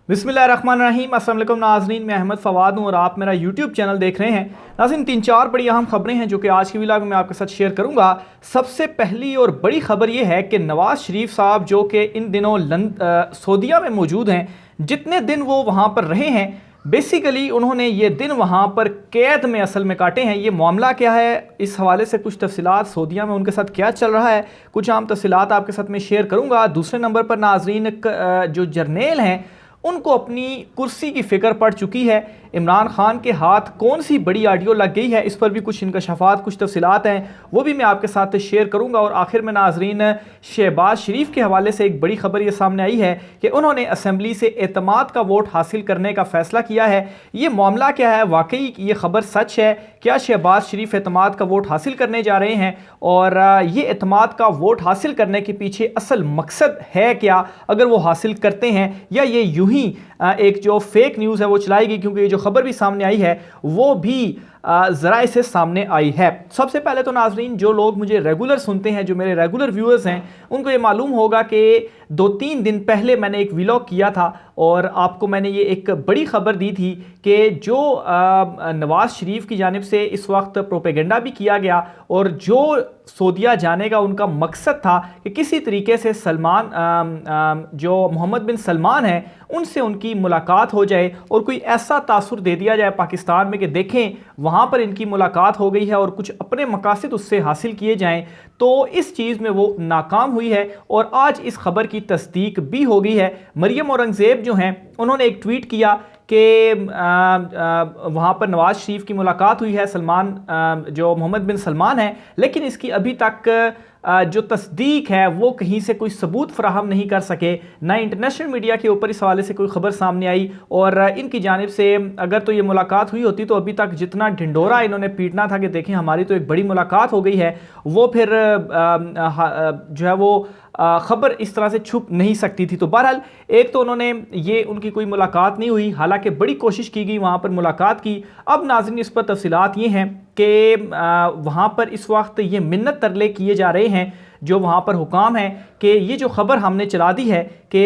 बिस्मिल्लाहिर्रहमानिर्रहीम। अस्सलाम वालेकुम नाज़रीन, मैं अहमद फ़वाद हूँ और आप मेरा यूट्यूब चैनल देख रहे हैं। नाज़रीन, 3-4 बड़ी अहम खबरें हैं जो कि आज की व्लॉग में आपके साथ शेयर करूँगा। सबसे पहली और बड़ी खबर ये है कि नवाज़ शरीफ साहब जो कि इन दिनों सऊदीया में मौजूद हैं, जितने दिन वो वहाँ पर रहे हैं, बेसिकली उन्होंने ये दिन वहाँ पर कैद में असल में काटे हैं। ये मामला क्या है, इस हवाले से कुछ तफसीलात सऊदीया में उनके साथ क्या चल रहा है, कुछ आम तफसीलात आपके साथ में शेयर करूँगा। दूसरे नंबर पर नाज़रीन, जो जर्नेल हैं उनको अपनी कुर्सी की फ़िक्र पड़ चुकी है। इमरान खान के हाथ कौन सी बड़ी ऑडियो लग गई है, इस पर भी कुछ इंकशाफात, कुछ तफसीलात हैं, वो भी मैं आपके साथ शेयर करूंगा। और आखिर में नाजरीन, शहबाज शरीफ के हवाले से एक बड़ी खबर ये सामने आई है कि उन्होंने असम्बली से एतमाद का वोट हासिल करने का फ़ैसला किया है। ये मामला क्या है, वाकई ये खबर सच है क्या? शहबाज शरीफ एतमाद का वोट हासिल करने जा रहे हैं और ये एतमाद का वोट हासिल करने के पीछे असल मकसद है क्या, अगर वो हासिल करते हैं, या ये यूं ही एक जो फेक न्यूज़ है वो चलाएगी? क्योंकि ये जो खबर भी सामने आई है वो भी ज़राए से सामने आई है। सबसे पहले तो नाजरीन, जो लोग मुझे रेगुलर सुनते हैं, जो मेरे रेगुलर व्यूअर्स हैं, उनको ये मालूम होगा कि 2-3 दिन पहले मैंने एक व्लॉग किया था और आपको मैंने ये एक बड़ी ख़बर दी थी कि जो नवाज़ शरीफ की जानिब से इस वक्त प्रोपेगेंडा भी किया गया और जो सऊदीया जाने का उनका मकसद था कि किसी तरीके से जो मोहम्मद बिन सलमान हैं उनसे उनकी मुलाकात हो जाए और कोई ऐसा तासुर दे दिया जाए पाकिस्तान में कि देखें वहाँ पर इनकी मुलाकात हो गई है और कुछ अपने मकासद उससे हासिल किए जाएं। तो इस चीज़ में वो नाकाम हुई है और आज इस खबर की तस्दीक भी हो गई है। मरियम औरंगज़ेब जो हैं, उन्होंने एक ट्वीट किया कि वहाँ पर नवाज़ शरीफ की मुलाकात हुई है, जो मोहम्मद बिन सलमान है, लेकिन इसकी अभी तक जो तस्दीक है वो कहीं से कोई सबूत फराहम नहीं कर सके। ना इंटरनेशनल मीडिया के ऊपर इस हवाले से कोई ख़बर सामने आई और इनकी जानिब से अगर तो ये मुलाकात हुई होती तो अभी तक जितना ढिंडोरा इन्होंने पीटना था कि देखें हमारी तो एक बड़ी मुलाकात हो गई है, वो फिर जो है वो ख़बर इस तरह से छुप नहीं सकती थी। तो बहरहाल, एक तो उन्होंने ये उनकी कोई मुलाकात नहीं हुई, हालांकि बड़ी कोशिश की गई वहाँ पर मुलाकात की। अब नाज़रीन, इस पर तफसीलात ये हैं कि वहाँ पर इस वक्त ये मिन्नत तरले किए जा रहे हैं जो वहाँ पर हुकाम है कि ये जो ख़बर हमने चला दी है कि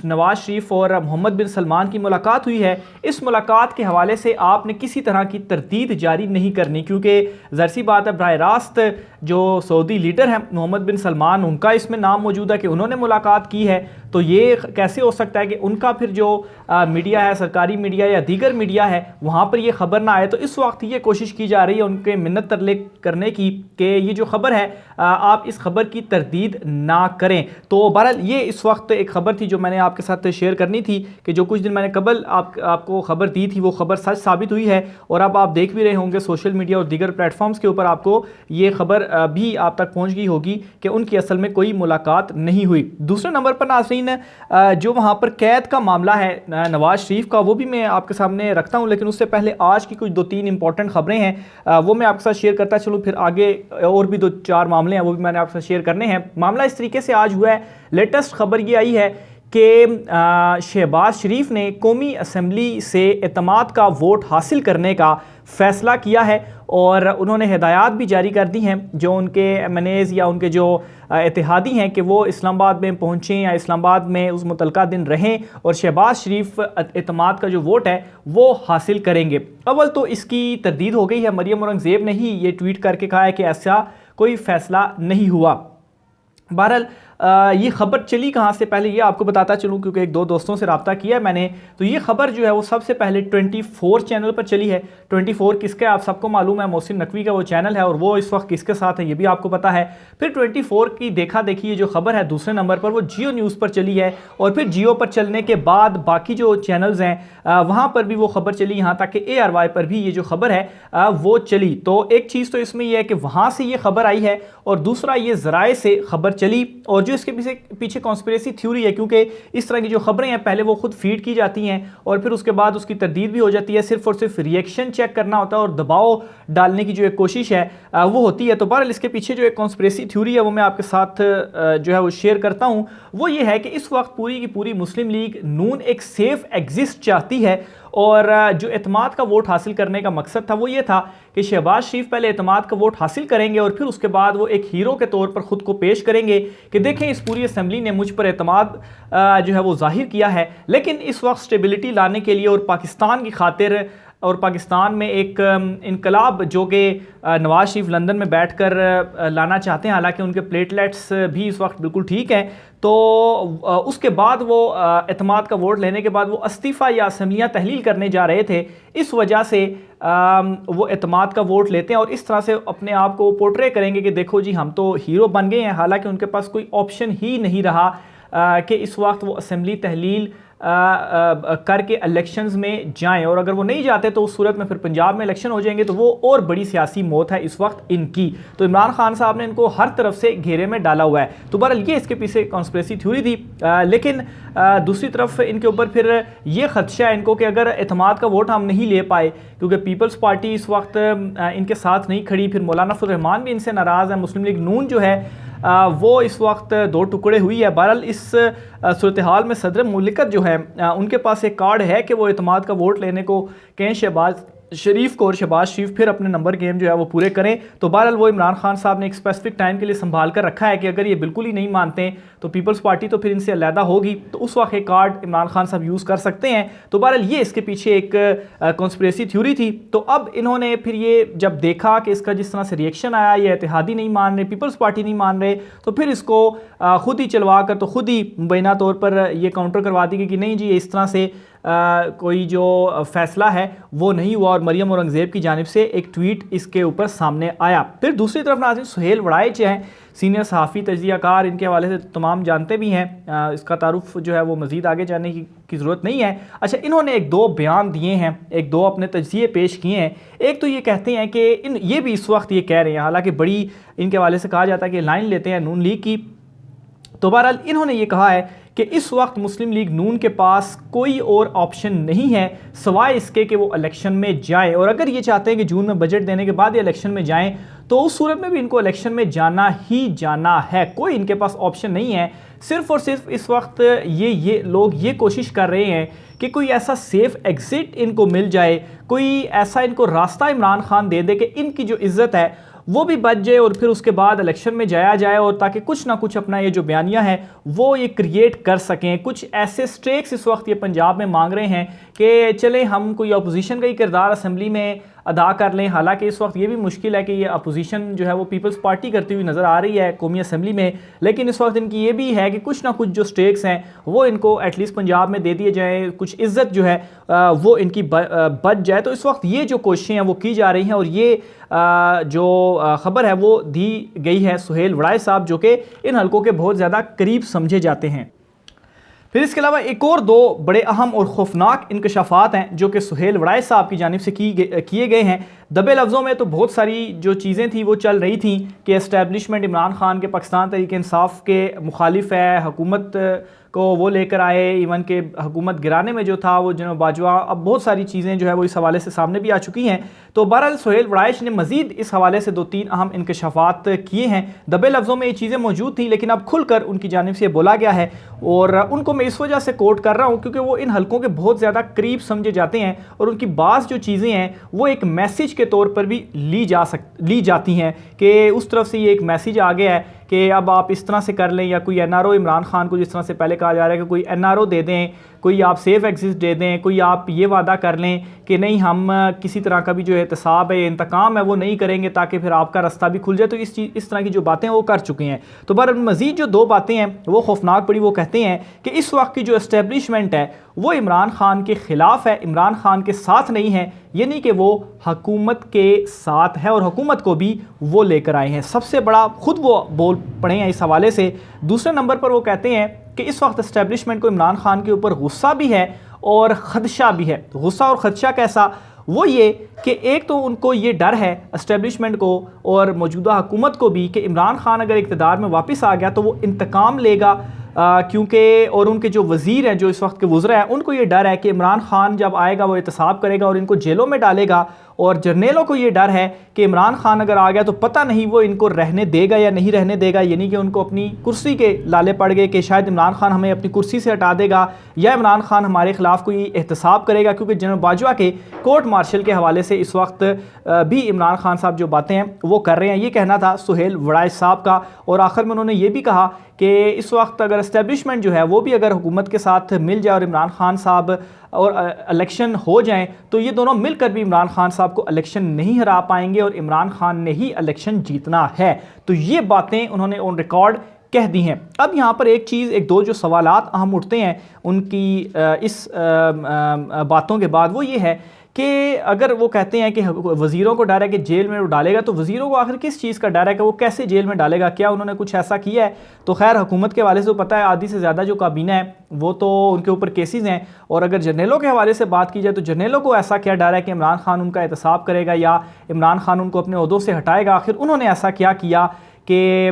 नवाज़ शरीफ और मोहम्मद बिन सलमान की मुलाकात हुई है, इस मुलाकात के हवाले से आपने किसी तरह की तरदीद जारी नहीं करनी, क्योंकि ज़ाहिर सी बात है बराह रास्त जो सऊदी लीडर हैं मोहम्मद बिन सलमान, उनका इसमें नाम मौजूद है कि उन्होंने मुलाकात की है। तो ये कैसे हो सकता है कि उनका फिर जो मीडिया है, सरकारी मीडिया या दीगर मीडिया है, वहाँ पर ये ख़बर ना आए? तो इस वक्त ये कोशिश की जा रही है उनके मिन्नत तरले करने की कि ये जो ख़बर है आप इस खबर की तरदीद ना करें। तो बहरहाल, ये इस वक्त एक ख़बर थी जो मैंने आपके साथ शेयर करनी थी कि जो कुछ दिन मैंने कबल आपको ख़बर दी थी वो ख़बर सच साबित हुई है और अब आप देख भी रहे होंगे सोशल मीडिया और दीगर प्लेटफॉर्म्स के ऊपर आपको ये ख़बर भी आप तक पहुँच गई होगी कि उनकी असल में कोई मुलाकात नहीं हुई। दूसरे नंबर पर नाज़रीन, जो वहाँ पर कैद का मामला है नवाज़ शरीफ का, वो भी मैं आपके सामने रखता हूँ, लेकिन उससे पहले आज की कुछ 2-3 इंपॉर्टेंट ख़बरें हैं वो मैं आपके साथ शेयर करता चलूँ, फिर आगे और भी 2-4 मामले हैं वो भी मैंने आपके साथ शेयर करने हैं। मामला इस तरीके से आज हुआ है, लेटेस्ट खबर ये आई है कि शहबाज शरीफ ने कौमी असम्बली से एतमाद का वोट हासिल करने का फ़ैसला किया है और उन्होंने हिदायत भी जारी कर दी हैं जो उनके MNAs या उनके जो इत्तेहादी हैं कि वो इस्लामाबाद में पहुँचें या इस्लामाबाद में उस मुतलका दिन रहें और शहबाज शरीफ एतमाद का जो वोट है वो हासिल करेंगे। अव्वल तो इसकी तरदीद हो गई है, मरियम औरंगज़ेब ने ही ये ट्वीट करके कहा है कि ऐसा कोई फ़ैसला नहीं हुआ। बहरहाल, ये ख़बर चली कहाँ से, पहले ये आपको बताता चलूँ क्योंकि 1-2 दोस्तों से रब्ता किया है मैंने। तो ये ख़बर जो है वो सबसे पहले 24 चैनल पर चली है। 24 किसका है आप सबको मालूम है, मोहसिन नकवी का वो चैनल है और वो इस वक्त किसके साथ है ये भी आपको पता है। फिर 24 की देखा देखी ये जो ख़बर है दूसरे नंबर पर वो जियो न्यूज़ पर चली है और फिर जियो पर चलने के बाद बाकी जो चैनल्स हैं वहाँ पर भी वो ख़बर चली, यहाँ तक कि ARY पर भी ये जो ख़बर है वो चली। तो एक चीज़ तो इसमें यह है कि वहाँ से ये ख़बर आई है और दूसरा ये ज़राए से ख़बर चली और जो इसके पीछे कॉन्स्पिरेसी थ्योरी है, क्योंकि इस तरह की जो खबरें हैं पहले वो खुद फीड की जाती हैं और फिर उसके बाद उसकी तरदीद भी हो जाती है, सिर्फ और सिर्फ रिएक्शन चेक करना होता है और दबाव डालने की जो एक कोशिश है वो होती है। तो बहरहाल, इसके पीछे जो एक कॉन्स्पिरेसी थ्योरी है वो मैं आपके साथ जो है वो शेयर करता हूँ। वो ये है कि इस वक्त पूरी की पूरी मुस्लिम लीग नून एक सेफ एग्जिस्ट चाहती है और जो एतमाद का वोट हासिल करने का मकसद था वो ये था कि शहबाज शरीफ पहले एतमाद का वोट हासिल करेंगे और फिर उसके बाद वो एक हीरो के तौर पर ख़ुद को पेश करेंगे कि देखें इस पूरी असम्बली ने मुझ पर एतमाद जो है वो जाहिर किया है। लेकिन इस वक्त स्टेबिलिटी लाने के लिए और पाकिस्तान की खातिर और पाकिस्तान में एक इनकलाब जो कि नवाज शरीफ लंदन में बैठकर लाना चाहते हैं, हालांकि उनके प्लेटलेट्स भी इस वक्त बिल्कुल ठीक हैं, तो उसके बाद वो एतमाद का वोट लेने के बाद वो इस्तीफ़ा या असम्बलियाँ तहलील करने जा रहे थे। इस वजह से वो एतमाद का वोट लेते हैं और इस तरह से अपने आप को पोर्ट्रे करेंगे कि देखो जी हम तो हीरो बन गए हैं, हालांकि उनके पास कोई ऑप्शन ही नहीं रहा कि इस वक्त वो असम्बली तहलील करके इलेक्शंस में जाएं, और अगर वो नहीं जाते तो उस सूरत में फिर पंजाब में इलेक्शन हो जाएंगे, तो वो और बड़ी सियासी मौत है इस वक्त इनकी। तो इमरान खान साहब ने इनको हर तरफ से घेरे में डाला हुआ है। तो बहरहाल ये इसके पीछे कॉन्स्पिरेसी थ्योरी थी, लेकिन दूसरी तरफ इनके ऊपर फिर ये खदशा है इनको कि अगर एतमाद का वोट हम नहीं ले पाए, क्योंकि पीपल्स पार्टी इस वक्त इनके साथ नहीं खड़ी, फिर मौलाना फजल रहमान भी इनसे नाराज़ है, मुस्लिम लीग नून जो है वो इस वक्त दो टुकड़े हुई है। बहरहाल इस सूरत हाल में सदर मुमलिकत जो है उनके पास एक कार्ड है कि वो एतमाद का वोट लेने को कहें शहबाज शरीफ को, और शहबाज शरीफ फिर अपने नंबर गेम जो है वो पूरे करें। तो बहरहाल वो इमरान खान साहब ने एक स्पेसिफिक टाइम के लिए संभाल कर रखा है कि अगर ये बिल्कुल ही नहीं मानते तो पीपल्स पार्टी तो फिर इनसे अलहदा होगी, तो उस वक्त एक कार्ड इमरान खान साहब यूज़ कर सकते हैं। तो बहरहाल ये इसके पीछे एक कॉन्स्पिरेसी थ्योरी थी। तो अब इन्होंने फिर ये जब देखा कि इसका जिस तरह से रिएक्शन आया, ये इत्तेहादी नहीं मान रहे, पीपल्स पार्टी नहीं मान रहे, तो फिर इसको खुद ही चलवा कर तो खुद ही मुबैना तौर पर ये काउंटर करवा दी कि नहीं जी इस तरह से कोई जो फैसला है वो नहीं हुआ, और मरियम औरंगज़ेब की जानिब से एक ट्वीट इसके ऊपर सामने आया। फिर दूसरी तरफ नाज़रीन सुहेल वड़ाइच हैं, सीनियर सहाफ़ी तजज़ियाकार, इनके हवाले से तमाम जानते भी हैं, इसका तारुफ जो है वो मज़ीद आगे जाने की ज़रूरत नहीं है। अच्छा, इन्होंने एक दो बयान दिए हैं, एक दो अपने तजज़िये पेश किए हैं। एक तो ये कहते हैं कि ये भी इस वक्त ये कह रहे हैं, हालांकि बड़ी इनके हवाले से कहा जाता है कि लाइन लेते हैं नून लीग की, तो बहरहाल इन्होंने ये कहा है कि इस वक्त मुस्लिम लीग नून के पास कोई और ऑप्शन नहीं है सवाए इसके कि वो इलेक्शन में जाए, और अगर ये चाहते हैं कि जून में बजट देने के बाद ये इलेक्शन में जाएं तो उस सूरत में भी इनको इलेक्शन में जाना ही जाना है, कोई इनके पास ऑप्शन नहीं है। सिर्फ और सिर्फ इस वक्त ये लोग ये कोशिश कर रहे हैं कि कोई ऐसा सेफ एग्जिट इनको मिल जाए, कोई ऐसा इनको रास्ता इमरान खान दे दे कि इनकी जो इज्जत है वो भी बच जाए और फिर उसके बाद इलेक्शन में जाया जाए, और ताकि कुछ ना कुछ अपना ये जो बयानिया है वो ये क्रिएट कर सकें। कुछ ऐसे स्टेक्स इस वक्त ये पंजाब में मांग रहे हैं कि चलें हम कोई अपोजिशन का ही किरदार असम्बली में अदा कर लें। हालांकि इस वक्त ये भी मुश्किल है कि ये अपोजिशन जो है वो पीपल्स पार्टी करती हुई नज़र आ रही है कौमी असम्बली में, लेकिन इस वक्त इनकी ये भी है कि कुछ ना कुछ जो स्टेक्स हैं वो इनको एटलीस्ट पंजाब में दे दिए जाएँ, कुछ इज़्ज़त जो है वो इनकी बच जाए। तो इस वक्त ये जो कोशिशें हैं वो की जा रही हैं, और ये जो ख़बर है वो दी गई है सुहेल वड़ाइच साहब, जो कि इन हलकों के बहुत ज़्यादा करीब समझे जाते हैं। फिर इसके अलावा एक और दो बड़े अहम और खौफनाक इंकशाफात हैं जो कि सुहेल वड़ाइच साहब की जानिब से किए गए हैं। दबे लफ्ज़ों में तो बहुत सारी जो चीज़ें थी वो चल रही थी कि एस्टैब्लिशमेंट इमरान खान के पाकिस्तान तहरीक इंसाफ के मुखालिफ है, हुकूमत को वो लेकर आए, इवन के हुकूमत गिराने में जो था वो जनरल बाजवा, अब बहुत सारी चीज़ें जो है वो इस हवाले से सामने भी आ चुकी हैं। तो बहरहाल सुहेल वड़ाइच ने मज़ीद इस हवाले से दो तीन अहम इंकशाफात किए हैं। दबे लफ्ज़ों में ये चीज़ें मौजूद थी, लेकिन अब खुलकर उनकी जानिब से बोला गया है, और उनको मैं इस वजह से कोट कर रहा हूँ क्योंकि वो इन हलकों के बहुत ज़्यादा करीब समझे जाते हैं, और उनकी बात जो चीज़ें हैं वो एक मैसेज के तौर पर भी ली जाती हैं कि उस तरफ से ये एक मैसेज आ गया है कि अब आप इस तरह से कर लें, या कोई एनआरओ इमरान खान को जिस तरह से पहले कहा जा रहा है कि कोई एनआरओ दे दें, कोई आप सेफ एग्जिट दे दें, कोई आप ये वादा कर लें कि नहीं हम किसी तरह का भी जो एहतसाब है, इंतकाम है वो नहीं करेंगे ताकि फिर आपका रास्ता भी खुल जाए। तो इस तरह की जो बातें वो कर चुके हैं। तो पर मज़ीद जो दो बातें हैं वो खौफनाक पड़ी। वो कहते हैं कि इस वक्त की जो एस्टेब्लिशमेंट है वो इमरान खान के ख़िलाफ़ है, इमरान खान के साथ नहीं है, ये नहीं कि वो हुकूमत के साथ है और हुकूमत को भी वो लेकर आए हैं। सबसे बड़ा खुद वो बोल पड़े हैं इस हवाले से। दूसरे नंबर पर वो कहते हैं कि इस वक्त एस्टेब्लिशमेंट को इमरान खान के ऊपर गुस्सा भी है और ख़दशा भी है। तो गुस्सा और ख़दशा कैसा? वो ये कि एक तो उनको ये डर है एस्टेब्लिशमेंट को और मौजूदा हुकूमत को भी कि इमरान खान अगर इक़्तिदार में वापस आ गया तो वो इंतकाम लेगा क्योंकि और उनके जो वज़ीर हैं जो इस वक्त के वुज़रा हैं उनको ये डर है कि इमरान खान जब आएगा वो एहतसाब करेगा और इनको जेलों में डालेगा, और जर्नेलों को ये डर है कि इमरान खान अगर आ गया तो पता नहीं वो इनको रहने देगा या नहीं रहने देगा, यानी कि उनको अपनी कुर्सी के लाले पड़ गए कि शायद इमरान खान हमें अपनी कुर्सी से हटा देगा या इमरान खान हमारे खिलाफ कोई एहतसाब करेगा, क्योंकि जनरल बाजवा के कोर्ट मार्शल के हवाले से इस वक्त भी इमरान खान साहब जो बातें हैं वो कर रहे हैं। ये कहना था सुहेल वड़ाइच साहब का, और आखिर में उन्होंने ये भी कहा कि इस वक्त अगर इस्टेब्लिशमेंट जो है वो भी अगर हुकूमत के साथ मिल जाए और इमरान खान साहब और इलेक्शन हो जाएं तो ये दोनों मिलकर भी इमरान खान साहब को इलेक्शन नहीं हरा पाएंगे और इमरान खान ने ही इलेक्शन जीतना है। तो ये बातें उन्होंने ऑन रिकॉर्ड कह दी हैं। अब यहाँ पर एक दो जो सवालात अहम उठते हैं उनकी इस बातों के बाद, वो ये है कि अगर वो कहते हैं कि वज़ीरों को डर है कि जेल में वो डालेगा, तो वज़ीरों को आखिर किस चीज़ का डर है कि वो कैसे जेल में डालेगा, क्या उन्होंने कुछ ऐसा किया है? तो खैर हुकूमत के हवाले से तो पता है आधी से ज़्यादा जो काबीना है वो तो उनके ऊपर केसेस हैं, और अगर जर्नेलों के हवाले से बात की जाए तो जर्नेलों को ऐसा क्या डर है कि इमरान खान उनका एहतसाब करेगा या इमरान खान उनको अपने ओहदों से हटाएगा? आखिर उन्होंने ऐसा क्या किया कि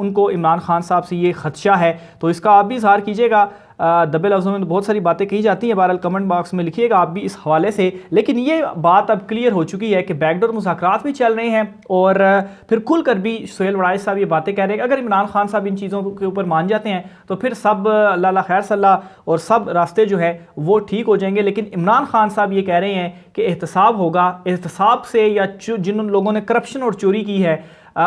उनको इमरान खान साहब से ये खदशा है? तो इसका आप भी इजहार कीजिएगा। दबे लफ्ज़ों में तो बहुत सारी बातें कही जाती हैं, बहरहाल कमेंट बॉक्स में लिखिएगा आप भी इस हवाले से। लेकिन ये बात अब क्लियर हो चुकी है कि बैकडोर मुज़ाकरात भी चल रहे हैं, और फिर खुलकर भी सुहेल वड़ाइच साहब ये बातें कह रहे हैं कि अगर इमरान खान साहब इन चीज़ों के ऊपर मान जाते हैं तो फिर सब अल्लाह खैर सल्लाह और सब रास्ते जो है वो ठीक हो जाएंगे। लेकिन इमरान खान साहब ये कह रहे हैं कि एहतसाब होगा, एहतसाब से या जिन लोगों ने करप्शन और चोरी की है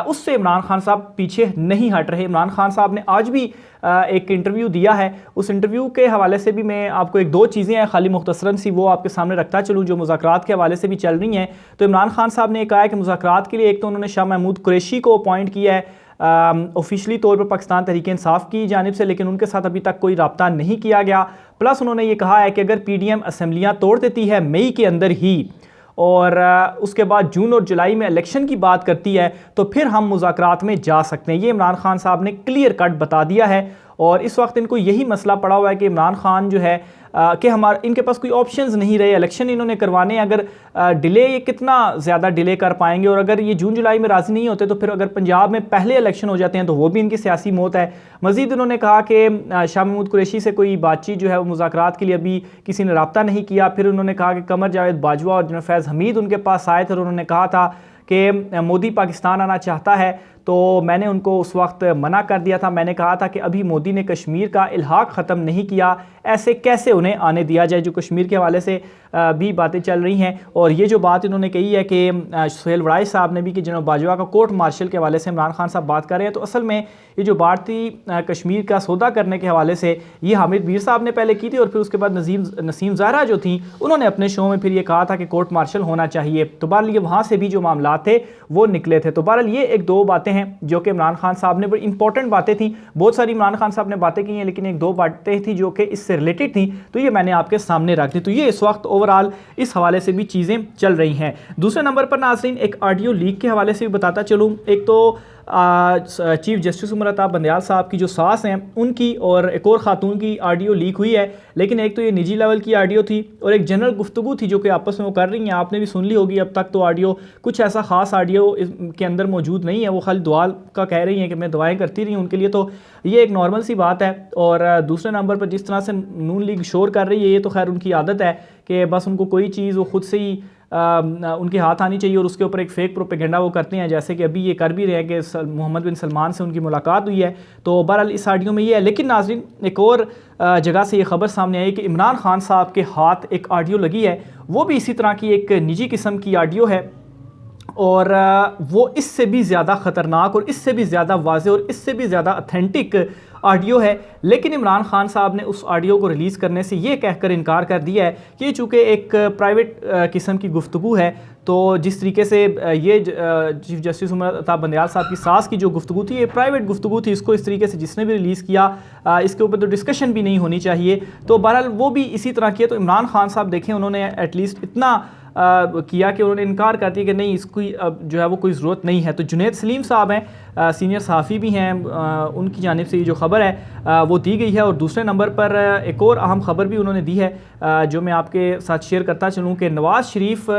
उससे इमरान खान साहब पीछे नहीं हट रहे। इमरान खान साहब ने आज भी एक इंटरव्यू दिया है, उस इंटरव्यू के हवाले से भी मैं आपको एक दो चीज़ें हैं खाली मुख्तसरन सी वो आपके सामने रखता चलूँ जो मुज़ाकरात के हवाले से भी चल रही हैं। तो इमरान खान साहब ने कहा है कि मुज़ाकरात के लिए एक तो उन्होंने शाह महमूद कुरैशी को अपॉइंट किया है ऑफिशियली तौर पर पाकिस्तान तहरीक इंसाफ की जानिब से, लेकिन उनके साथ अभी तक कोई रब्ता नहीं किया गया। प्लस उन्होंने ये कहा है कि अगर PDM असम्बलियाँ तोड़ देती है मई के अंदर ही और उसके बाद जून और जुलाई में इलेक्शन की बात करती है तो फिर हम मुज़ाकरात में जा सकते हैं। ये इमरान खान साहब ने क्लियर कट बता दिया है, और इस वक्त इनको यही मसला पड़ा हुआ है कि इमरान खान जो है कि इनके पास कोई ऑप्शंस नहीं रहे, इलेक्शन इन्होंने करवाने, अगर डिले ये कितना ज़्यादा डिले कर पाएंगे, और अगर ये जून जुलाई में राज़ी नहीं होते तो फिर अगर पंजाब में पहले इलेक्शन हो जाते हैं तो वो भी इनकी सियासी मौत है। मज़ीद उन्होंने कहा कि शाह महमूद कुरैशी से कोई बातचीत जो है वो मुज़ाकरात के लिए अभी किसी ने रब्ता नहीं किया। फिर उन्होंने कहा कि कमर जावेद बाजवा और जनरल फैज़ हमीद उनके पास आए थे और उन्होंने कहा था कि मोदी पाकिस्तान आना चाहता है, तो मैंने उनको उस वक्त मना कर दिया था। मैंने कहा था कि अभी मोदी ने कश्मीर का इल्हाक ख़त्म नहीं किया, ऐसे कैसे उन्हें आने दिया जाए, जो कश्मीर के हवाले से भी बातें चल रही हैं। और ये जो बात इन्होंने कही है कि सुहेल वड़ाइच साहब ने भी कि जनरल बाजवा का कोर्ट मार्शल के हवाले से इमरान खान साहब बात कर रहे हैं, तो असल में ये जो बात थी कश्मीर का सौदा करने के हवाले से ये हामिद मीर साहब ने पहले की थी, और फिर उसके बाद नसीम ज़हरा जो थी उन्होंने अपने शो में फिर ये कहा था कि कोर्ट मार्शल होना चाहिए। तो बहरहाल ये वहाँ से भी जो मामला थे वो निकले थे। तो बहरहाल ये एक दो बातें हैं जो कि इमरान खान साहब ने बड़ी इंपॉर्टेंट बातें थी, बहुत सारी इमरान खान साहब ने बातें की हैं, लेकिन एक दो बातें थी जो कि इससे रिलेटेड थी, तो ये मैंने आपके सामने रख दी। तो ये इस वक्त ओवरऑल इस हवाले से भी चीज़ें चल रही हैं। दूसरे नंबर पर नाज़रीन एक ऑडियो लीक के हवाले से भी बताता चलूँ। एक तो चीफ जस्टिस उमर अता बंदयाल साहब की जो सास हैं उनकी और एक और ख़ातून की ऑडियो लीक हुई है, लेकिन एक तो ये निजी लेवल की ऑडियो थी और एक जनरल गुफ्तगू थी जो कि आपस में वो कर रही हैं, आपने भी सुन ली होगी अब तक। तो ऑडियो कुछ ऐसा ख़ास ऑडियो के अंदर मौजूद नहीं है, वो खाली दुआ का कह रही हैं कि मैं दुआएं करती रही हूँ उनके लिए, तो ये एक नॉर्मल सी बात है। और दूसरे नंबर पर जिस तरह से नून लीग शोर कर रही है, ये तो खैर उनकी आदत है कि बस उनको कोई चीज़ वो खुद से ही उनके हाथ आनी चाहिए और उसके ऊपर एक फ़ेक प्रोपेगेंडा वो करते हैं, जैसे कि अभी ये कर भी रहे हैं कि मोहम्मद बिन सलमान से उनकी मुलाकात हुई है। तो बहरहाल इस ऑडियो में ये है। लेकिन नाज़रीन एक और जगह से ये खबर सामने आई कि इमरान खान साहब के हाथ एक ऑडियो लगी है, वो भी इसी तरह की एक निजी किस्म की ऑडियो है और वो इससे भी ज़्यादा ख़तरनाक और इससे भी ज़्यादा वाज़ेह और इससे भी ज़्यादा ऑथेंटिक ऑडियो है। लेकिन इमरान खान साहब ने उस ऑडियो को रिलीज़ करने से ये कहकर इनकार कर दिया है कि चूँकि एक प्राइवेट किस्म की गुफ्तगू है, तो जिस तरीके से ये चीफ जस्टिस उमर अता बंदयाल साहब की सास की जो गुफ्तगू थी, ये प्राइवेट गुफ्तगू थी, इसको इस तरीके से जिसने भी रिलीज़ किया इसके ऊपर तो डिस्कशन भी नहीं होनी चाहिए। तो बहरहाल वो भी इसी तरह किया। तो इमरान खान साहब देखें उन्होंने एटलीस्ट इतना किया कि उन्होंने इनकार कर दिया कि नहीं इसकी जो है वो कोई ज़रूरत नहीं है। तो जुनैद सलीम साहब हैं, सीनियर सहाफ़ी भी हैं, उनकी जानिब से ये जो ख़बर है वो दी गई है। और दूसरे नंबर पर एक और अहम ख़बर भी उन्होंने दी है जो मैं आपके साथ शेयर करता चलूँ कि नवाज़ शरीफ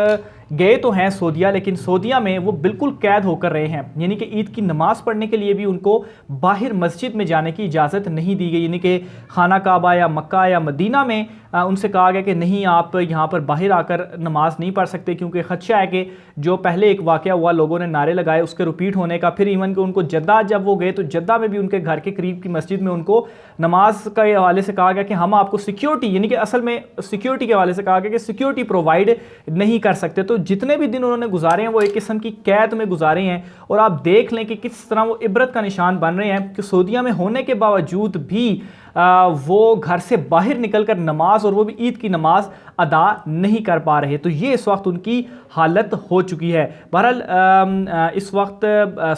गए तो हैं सऊदीया, लेकिन सऊदीया में वो बिल्कुल कैद होकर रहे हैं। यानी कि ईद की नमाज पढ़ने के लिए भी उनको बाहर मस्जिद में जाने की इजाज़त नहीं दी गई। यानी कि खाना काबा या मक्का या मदीना में उनसे कहा गया कि नहीं, आप यहाँ पर बाहर आकर नमाज नहीं पढ़ सकते, क्योंकि ख़दशा है कि जो पहले एक वाक़या हुआ, लोगों ने नारे लगाए, उसके रिपीट होने का। फिर इवन कि उनको जद्दा जब वो गए तो जद्दा में भी उनके घर के करीब की मस्जिद में उनको नमाज के हवाले से कहा गया कि हम आपको सिक्योरिटी, यानी कि असल में सिक्योरिटी के हवाले से कहा गया कि सिक्योरिटी प्रोवाइड नहीं कर सकते। तो जितने भी दिन उन्होंने गुजारे हैं वो एक किस्म की कैद में गुजारे हैं। और आप देख लें कि किस तरह वो इबरत का निशान बन रहे हैं कि सऊदीया में होने के बावजूद भी वो घर से बाहर निकलकर नमाज, और वो भी ईद की नमाज अदा नहीं कर पा रहे। तो ये इस वक्त उनकी हालत हो चुकी है। बहरहाल इस वक्त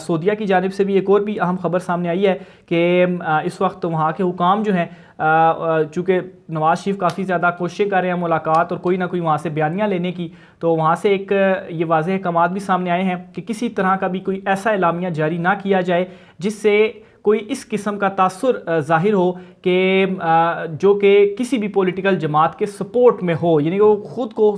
सऊदीया की जानिब से भी एक और भी अहम खबर सामने आई है कि इस वक्त वहाँ के हुकाम जो हैं, चूँकि नवाज शरीफ काफ़ी ज़्यादा कोशिशें कर रहे हैं मुलाकात और कोई ना कोई वहाँ से बयानियाँ लेने की, तो वहाँ से एक ये वाज़ेह अहकामात भी सामने आए हैं कि किसी तरह का भी कोई ऐसा एलामिया जारी ना किया जाए जिससे कोई इस किस्म का तासुर ज़ाहिर हो कि जो कि किसी भी पॉलिटिकल जमात के सपोर्ट में हो। यानी कि वो ख़ुद को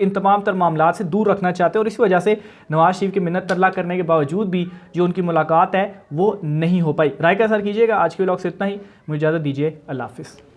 इन तमाम तर मामलात से दूर रखना चाहते हैं, और इसी वजह से नवाज शरीफ की मिन्नत तरला करने के बावजूद भी जो उनकी मुलाकात है वो नहीं हो पाई। राय का असर कीजिएगा। आज के व्लॉग से इतना ही, मुझे इजाज़त दीजिए। अल्लाह हाफ़िज़।